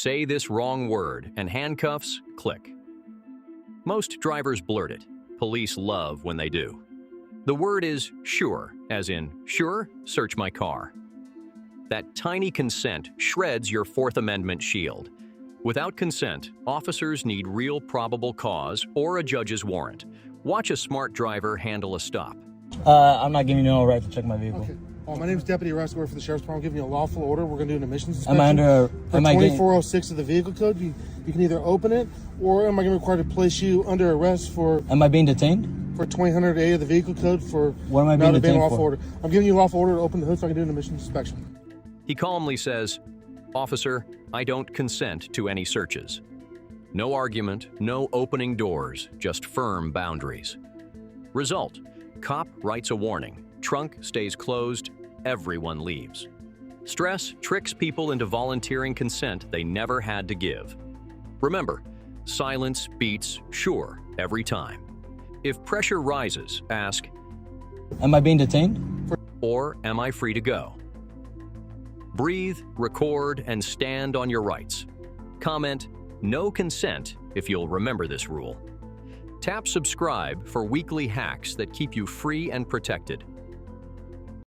Say this wrong word and handcuffs click. Most drivers blurt it. Police love when they do. The word is sure, as in, sure, search my car. That tiny consent shreds your Fourth Amendment shield. Without consent, officers need real probable cause or a judge's warrant. Watch a smart driver handle a stop. I'm not giving you no right to check my vehicle. Okay. My name is Deputy Arrest for the Sheriff's Department. I'm giving you a lawful order. We're going to do an emissions inspection. Am I under? For 2406 of the vehicle code, you can either open it, or am I going to require to place you under arrest for? Am I being detained? For 2008 of the vehicle code for. What am I being detained lawful for? Order. I'm giving you a lawful order to open the hood so I can do an emissions inspection. He calmly says, "Officer, I don't consent to any searches." No argument, no opening doors, just firm boundaries. Result: cop writes a warning, trunk stays closed, everyone leaves. Stress tricks people into volunteering consent they never had to give. Remember, silence beats sure every time. If pressure rises, ask, Am I being detained? or am I free to go? Breathe, record, and stand on your rights. Comment, no consent if you'll remember this rule. Tap subscribe for weekly hacks that keep you free and protected.